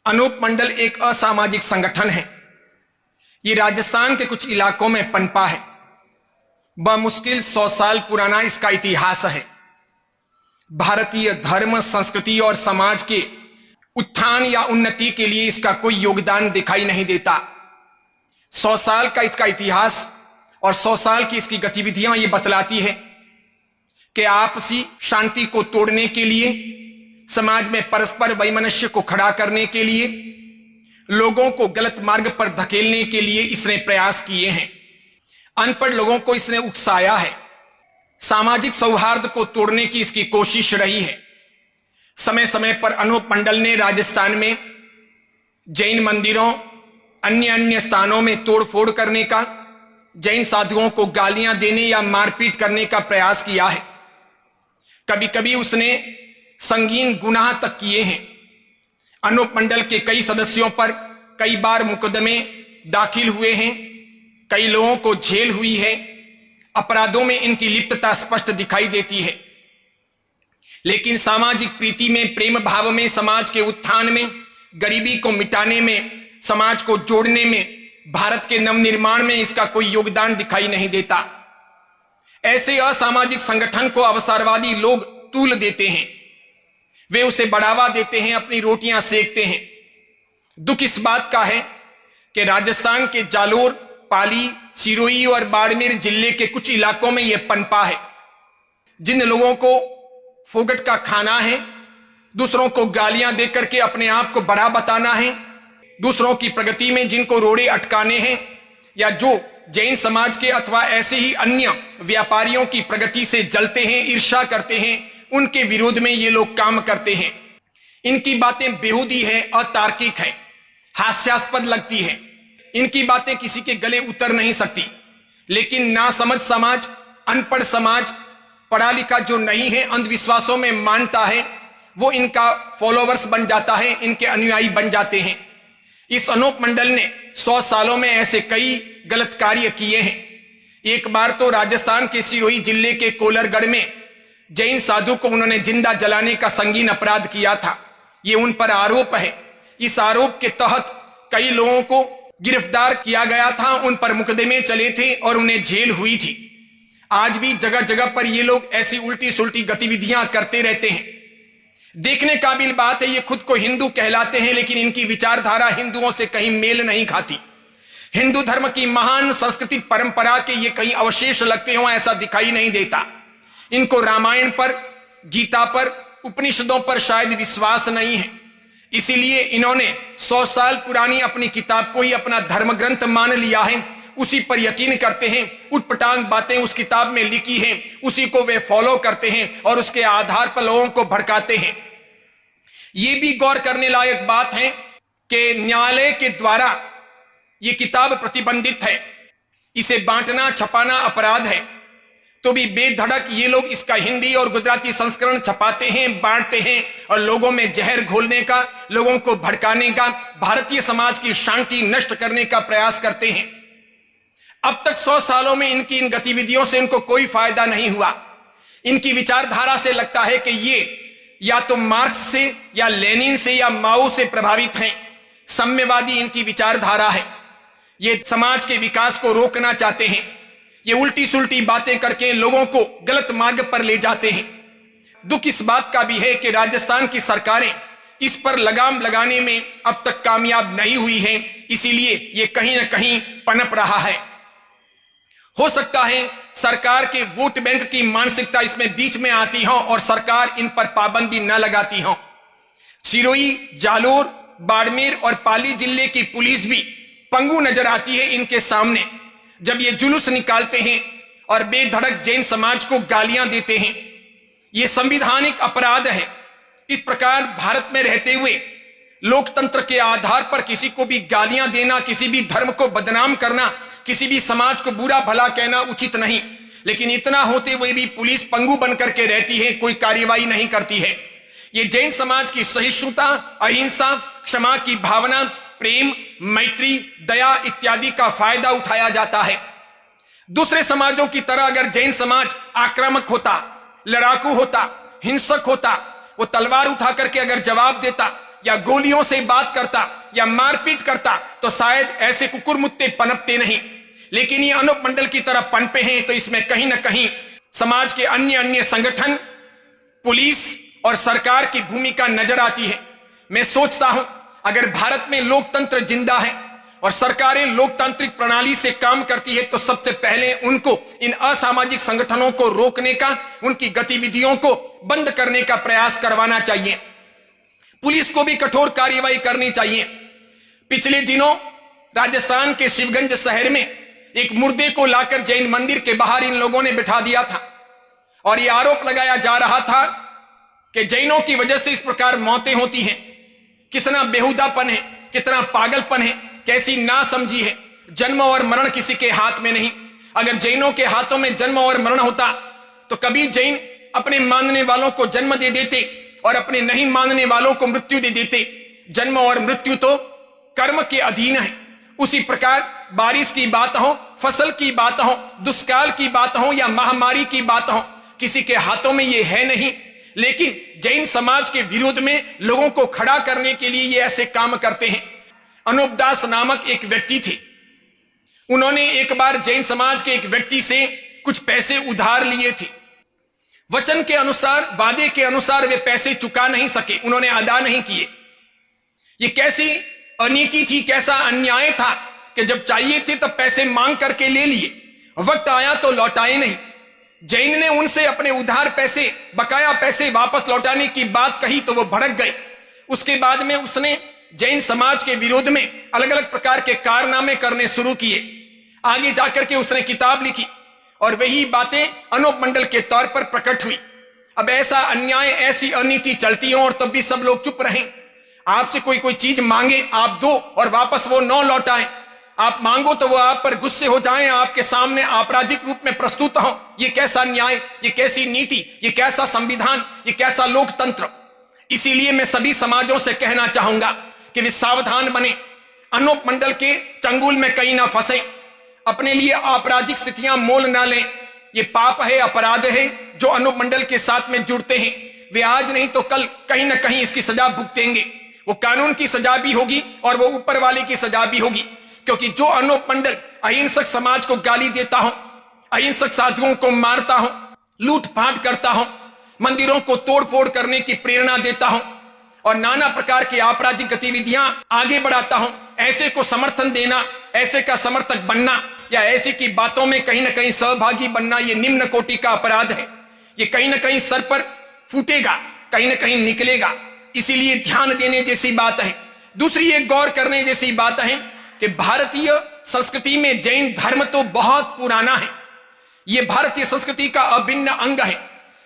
अनूप मंडल एक असामाजिक संगठन है। ये राजस्थान के कुछ इलाकों में पनपा है। बमुश्किल 100 साल पुराना इसका इतिहास है। भारतीय धर्म, संस्कृति और समाज के उत्थान या उन्नति के लिए इसका कोई योगदान दिखाई नहीं देता। 100 साल का इसका इतिहास और 100 साल की इसकी गतिविधियां ये बतलाती है कि आपसी शांति को तोड़ने के लिए, समाज में परस्पर वैमनस्य को खड़ा करने के लिए, लोगों को गलत मार्ग पर धकेलने के लिए इसने प्रयास किए हैं। अनपढ़ लोगों को इसने उकसाया है। सामाजिक सौहार्द को तोड़ने की इसकी कोशिश रही है। समय समय पर अनूप मंडल ने राजस्थान में जैन मंदिरों, अन्य स्थानों में तोड़फोड़ करने का, जैन साधुओं को गालियां देने या मारपीट करने का प्रयास किया है। कभी कभी उसने संगीन गुनाह तक किए हैं। अनूप मंडल के कई सदस्यों पर कई बार मुकदमे दाखिल हुए हैं। कई लोगों को जेल हुई है। अपराधों में इनकी लिप्तता स्पष्ट दिखाई देती है। लेकिन सामाजिक प्रीति में, प्रेम भाव में, समाज के उत्थान में, गरीबी को मिटाने में, समाज को जोड़ने में, भारत के नवनिर्माण में इसका कोई योगदान दिखाई नहीं देता। ऐसे असामाजिक संगठन को अवसरवादी लोग तूल देते हैं। वे उसे बढ़ावा देते हैं, अपनी रोटियां सेकते हैं। दुख इस बात का है कि राजस्थान के जालोर, पाली, सिरोही और बाड़मेर जिले के कुछ इलाकों में यह पनपा है। जिन लोगों को फोगट का खाना है, दूसरों को गालियां देकर के अपने आप को बड़ा बताना है, दूसरों की प्रगति में जिनको रोड़े अटकाने हैं, या जो जैन समाज के अथवा ऐसे ही अन्य व्यापारियों की प्रगति से जलते हैं, ईर्ष्या करते हैं, उनके विरोध में ये लोग काम करते हैं। इनकी बातें बेहूदी है, अतार्किक है, हास्यास्पद लगती है। इनकी बातें किसी के गले उतर नहीं सकती। लेकिन नासमझ समाज, अनपढ़ समाज, पढ़ा लिखा जो नहीं है, अंधविश्वासों में मानता है, वो इनका फॉलोवर्स बन जाता है, इनके अनुयायी बन जाते हैं। इस अनूप मंडल ने 100 सालों में ऐसे कई गलत कार्य किए हैं। एक बार तो राजस्थान के सिरोही जिले के कोलरगढ़ में जैन साधु को उन्होंने जिंदा जलाने का संगीन अपराध किया था। ये उन पर आरोप है। इस आरोप के तहत कई लोगों को गिरफ्तार किया गया था, उन पर मुकदमे चले थे और उन्हें जेल हुई थी। आज भी जगह जगह पर ये लोग ऐसी उल्टी सुल्टी गतिविधियां करते रहते हैं। देखने काबिल बात है, ये खुद को हिंदू कहलाते हैं, लेकिन इनकी विचारधारा हिंदुओं से कहीं मेल नहीं खाती। हिंदू धर्म की महान संस्कृति परंपरा के ये कहीं अवशेष लगते हों, ऐसा दिखाई नहीं देता। इनको रामायण पर, गीता पर, उपनिषदों पर शायद विश्वास नहीं है। इसीलिए इन्होंने 100 साल पुरानी अपनी किताब को ही अपना धर्म ग्रंथ मान लिया है। उसी पर यकीन करते हैं। उटपटांग बातें उस किताब में लिखी हैं, उसी को वे फॉलो करते हैं और उसके आधार पर लोगों को भड़काते हैं। यह भी गौर करने लायक बात है कि न्यायालय के द्वारा यह किताब प्रतिबंधित है। इसे बांटना, छपाना अपराध है, तो भी बेधड़क ये लोग इसका हिंदी और गुजराती संस्करण छपाते हैं, बांटते हैं और लोगों में जहर घोलने का, लोगों को भड़काने का, भारतीय समाज की शांति नष्ट करने का प्रयास करते हैं। अब तक 100 सालों में इनकी इन गतिविधियों से इनको कोई फायदा नहीं हुआ। इनकी विचारधारा से लगता है कि ये या तो मार्क्स से या लेनिन से या माओ से प्रभावित हैं। साम्यवादी इनकी विचारधारा है। ये समाज के विकास को रोकना चाहते हैं। ये उल्टी सुल्टी बातें करके लोगों को गलत मार्ग पर ले जाते हैं। दुख इस बात का भी है कि राजस्थान की सरकारें इस पर लगाम लगाने में अब तक कामयाब नहीं हुई हैं। इसीलिए ये कहीं ना कहीं पनप रहा है। हो सकता है सरकार के वोट बैंक की मानसिकता इसमें बीच में आती हो और सरकार इन पर पाबंदी न लगाती हो। सिरोही, जालोर, बाड़मेर और पाली जिले की पुलिस भी पंगु नजर आती है इनके सामने, जब ये जुलूस निकालते हैं और बेधड़क जैन समाज को गालियां देते हैं। ये संवैधानिक अपराध है। इस प्रकार भारत में रहते हुए लोकतंत्र के आधार पर किसी को भी गालियां देना, किसी भी धर्म को बदनाम करना, किसी भी समाज को बुरा भला कहना उचित नहीं। लेकिन इतना होते हुए भी पुलिस पंगु बनकर के रहती है, कोई कार्यवाही नहीं करती है। ये जैन समाज की सहिष्णुता, अहिंसा, क्षमा की भावना, प्रेम, मैत्री, दया इत्यादि का फायदा उठाया जाता है। दूसरे समाजों की तरह अगर जैन समाज आक्रामक होता, लड़ाकू होता, हिंसक होता, वो तलवार उठा करके अगर जवाब देता, या गोलियों से बात करता या मारपीट करता तो शायद ऐसे कुकुरमुत्ते पनपते नहीं, लेकिन ये अनूप मंडल की तरह पनपे हैं। तो इसमें कहीं ना कहीं समाज के अन्य अन्य संगठन, पुलिस और सरकार की भूमिका नजर आती है। मैं सोचता हूं अगर भारत में लोकतंत्र जिंदा है और सरकारें लोकतांत्रिक प्रणाली से काम करती है तो सबसे पहले उनको इन असामाजिक संगठनों को रोकने का, उनकी गतिविधियों को बंद करने का प्रयास करवाना चाहिए। पुलिस को भी कठोर कार्रवाई करनी चाहिए। पिछले दिनों राजस्थान के शिवगंज शहर में एक मुर्दे को लाकर जैन मंदिर के बाहर इन लोगों ने बिठा दिया था और यह आरोप लगाया जा रहा था कि जैनों की वजह से इस प्रकार मौतें होती हैं। कितना बेहुदापन है, कितना पागलपन है, कैसी नासमझी है। जन्म और मरण किसी के हाथ में नहीं। अगर जैनों के हाथों में जन्म और मरण होता तो कभी जैन अपने मानने वालों को जन्म दे देते और अपने नहीं मानने वालों को मृत्यु दे देते। जन्म और मृत्यु तो कर्म के अधीन है। उसी प्रकार बारिश की बात हो, फसल की बात हो, दुष्काल की बात हो या महामारी की बात हो, किसी के हाथों में यह है नहीं। लेकिन जैन समाज के विरोध में लोगों को खड़ा करने के लिए ये ऐसे काम करते हैं। अनूप दास नामक एक व्यक्ति थे। उन्होंने एक बार जैन समाज के एक व्यक्ति से कुछ पैसे उधार लिए थे। वचन के अनुसार, वादे के अनुसार वे पैसे चुका नहीं सके, उन्होंने अदा नहीं किए। ये कैसी अनीति थी, कैसा अन्याय था कि जब चाहिए थे तब पैसे मांग करके ले लिए, वक्त आया तो लौटाए नहीं। जैन ने उनसे अपने उधार पैसे, बकाया पैसे वापस लौटाने की बात कही तो वो भड़क गए। उसके बाद में उसने जैन समाज के विरोध में अलग अलग प्रकार के कारनामे करने शुरू किए। आगे जाकर के उसने किताब लिखी और वही बातें अनूप मंडल के तौर पर प्रकट हुई। अब ऐसा अन्याय, ऐसी अनीति चलती हो और तब भी सब लोग चुप रहें। आपसे कोई चीज मांगे, आप दो और वापस वो न लौटाएं। आप मांगो तो वो आप पर गुस्से हो जाएं, आपके सामने आपराधिक रूप में प्रस्तुत हो। ये कैसा न्याय, ये कैसी नीति, ये कैसा संविधान, ये कैसा लोकतंत्र। इसीलिए मैं सभी समाजों से कहना चाहूंगा कि वे सावधान बने, अनूप मंडल के चंगुल में कहीं ना फंसे, अपने लिए आपराधिक स्थितियां मोल ना लें। ये पाप है, अपराध है जो अनूप मंडल के साथ में जुड़ते हैं। वे आज नहीं तो कल कहीं ना कहीं इसकी सजा भुगतेंगे। वो कानून की सजा भी होगी और वो ऊपर वाले की सजा भी होगी। क्योंकि जो अनूप मंडल अहिंसक समाज को गाली देता हो, अहिंसक साधुओं को मारता हो, लूटपाट करता हो, मंदिरों को तोड़फोड़ करने की प्रेरणा देता हो और नाना प्रकार की आपराधिक गतिविधियां आगे बढ़ाता हो, ऐसे को समर्थन देना, ऐसे का समर्थक बनना या ऐसे की बातों में कहीं ना कहीं सहभागी बनना, यह निम्न कोटि का अपराध है। ये कहीं ना कहीं सर पर फूटेगा, कहीं ना कहीं निकलेगा। इसीलिए ध्यान देने जैसी बात है। दूसरी एक गौर करने जैसी बात है कि भारतीय संस्कृति में जैन धर्म तो बहुत पुराना है। यह भारतीय संस्कृति का अभिन्न अंग है।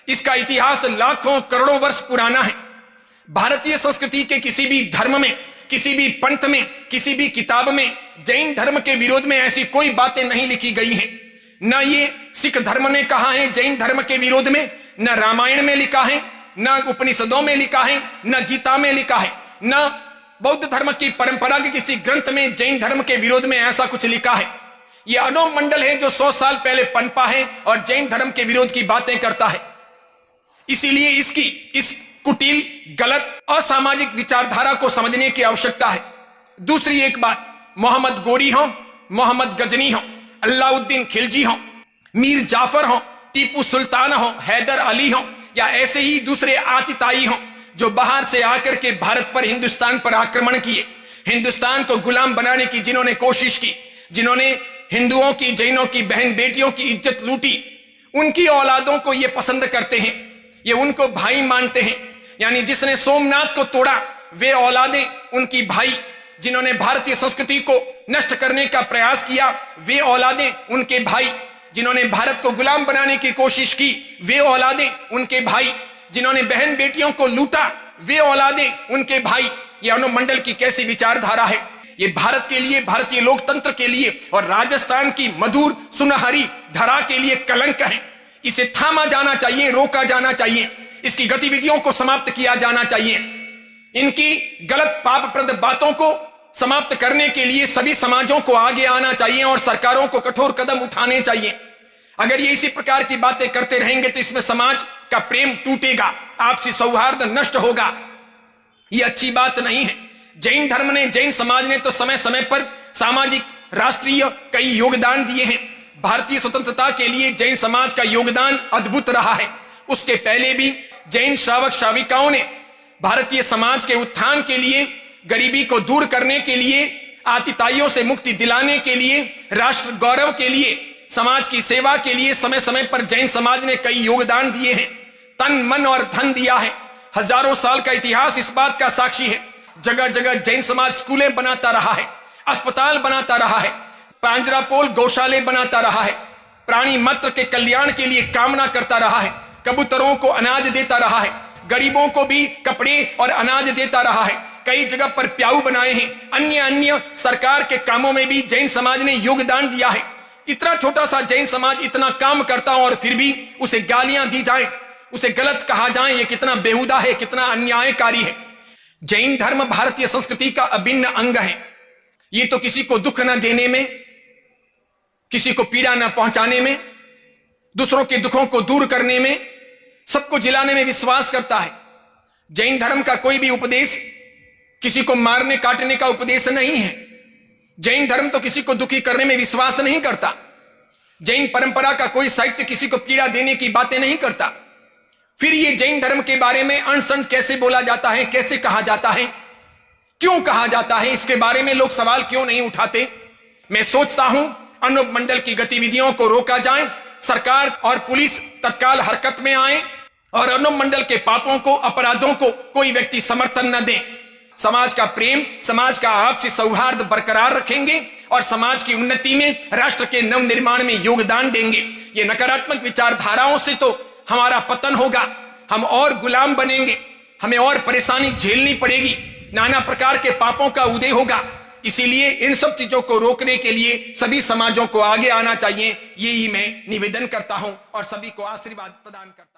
इसका इतिहास लाखों करोड़ों वर्ष पुराना है। भारतीय संस्कृति के किसी भी धर्म में, किसी भी पंथ में, किसी भी किताब में जैन धर्म के विरोध में ऐसी कोई बातें नहीं लिखी गई हैं। न ये सिख धर्म ने कहा है जैन धर्म के विरोध में, न रामायण में लिखा है, न उपनिषदों में लिखा है, न गीता में लिखा है, न बौद्ध धर्म की परंपरा के किसी ग्रंथ में जैन धर्म के विरोध में ऐसा कुछ लिखा है। यह अनूप मंडल है जो 100 साल पहले पनपा है और जैन धर्म के विरोध की बातें करता है। इसीलिए इसकी इस कुटिल, गलत, असामाजिक विचारधारा को समझने की आवश्यकता है। दूसरी एक बात, मोहम्मद गोरी हो, मोहम्मद गजनी हो, अलाउद्दीन खिलजी हो, मीर जाफर हो, टीपू सुल्तान हो, हैदर अली हो या ऐसे ही दूसरे आतिताई हो जो बाहर से आकर के भारत पर, हिंदुस्तान पर आक्रमण किए, हिंदुस्तान को गुलाम बनाने की जिन्होंने कोशिश की, जिन्होंने हिंदुओं की, जैनों की बहन बेटियों की इज्जत लूटी, उनकी औलादों को ये पसंद करते हैं, ये उनको भाई मानते हैं। यानी जिसने सोमनाथ को तोड़ा वे औलादें उनकी भाई, जिन्होंने भारतीय संस्कृति को नष्ट करने का प्रयास किया वे औलादें उनके भाई, जिन्होंने भारत को गुलाम बनाने की कोशिश की वे औलादें उनके भाई, जिन्होंने बहन बेटियों को लूटा वे औलादें उनके भाई। ये अनूप मंडल की कैसी विचारधारा है। ये भारत के लिए, भारतीय लोकतंत्र के लिए और राजस्थान की मधुर सुनहरी धरा के लिए कलंक है। इसे थामा जाना चाहिए, रोका जाना चाहिए, इसकी गतिविधियों को समाप्त किया जाना चाहिए। इनकी गलत पापप्रद बातों को समाप्त करने के लिए सभी समाजों को आगे आना चाहिए और सरकारों को कठोर कदम उठाने चाहिए। अगर ये इसी प्रकार की बातें करते रहेंगे तो इसमें समाज का प्रेम टूटेगा, आपसी सौहार्द नष्ट होगा। ये अच्छी बात नहीं है। जैन धर्म ने, जैन समाज ने तो समय समय पर सामाजिक, राष्ट्रीय कई योगदान दिए हैं। भारतीय स्वतंत्रता के लिए जैन समाज का योगदान अद्भुत रहा है। उसके पहले भी जैन श्रावक श्राविकाओं ने भारतीय समाज के उत्थान के लिए, गरीबी को दूर करने के लिए, आतिताइयों से मुक्ति दिलाने के लिए, राष्ट्र गौरव के लिए, समाज की सेवा के लिए समय समय पर जैन समाज ने कई योगदान दिए हैं। तन, मन और धन दिया है। हजारों साल का इतिहास इस बात का साक्षी है। जगह जगह जैन समाज स्कूलें बनाता रहा है, अस्पताल बनाता रहा है, पांजरापोल गौशाले बनाता रहा है, प्राणी मात्र के कल्याण के लिए कामना करता रहा है, कबूतरों को अनाज देता रहा है, गरीबों को भी कपड़े और अनाज देता रहा है, कई जगह पर प्याऊ बनाए हैं। अन्य अन्य सरकार के कामों में भी जैन समाज ने योगदान दिया है। इतना छोटा सा जैन समाज इतना काम करता हो और फिर भी उसे गालियां दी जाए, उसे गलत कहा जाए, यह कितना बेहुदा है, कितना अन्यायकारी है। जैन धर्म भारतीय संस्कृति का अभिन्न अंग है। ये तो किसी को दुख न देने में, किसी को पीड़ा न पहुंचाने में, दूसरों के दुखों को दूर करने में, सबको जिलाने में विश्वास करता है। जैन धर्म का कोई भी उपदेश किसी को मारने काटने का उपदेश नहीं है। जैन धर्म तो किसी को दुखी करने में विश्वास नहीं करता। जैन परंपरा का कोई साहित्य किसी को पीड़ा देने की बातें नहीं करता। फिर ये जैन धर्म के बारे में अनसंट कैसे बोला जाता है, कैसे कहा जाता है, क्यों कहा जाता है, इसके बारे में लोग सवाल क्यों नहीं उठाते? मैं सोचता हूं अनुप मंडल की गतिविधियों को रोका जाए, सरकार और पुलिस तत्काल हरकत में आए और अनुप मंडल के पापों को, अपराधों को कोई व्यक्ति समर्थन न दे। समाज का प्रेम, समाज का आपसी सौहार्द बरकरार रखेंगे और समाज की उन्नति में, राष्ट्र के नवनिर्माण में योगदान देंगे। ये नकारात्मक विचारधाराओं से तो हमारा पतन होगा, हम और गुलाम बनेंगे, हमें और परेशानी झेलनी पड़ेगी, नाना प्रकार के पापों का उदय होगा। इसीलिए इन सब चीजों को रोकने के लिए सभी समाजों को आगे आना चाहिए, यही मैं निवेदन करता हूं और सभी को आशीर्वाद प्रदान करता हूं।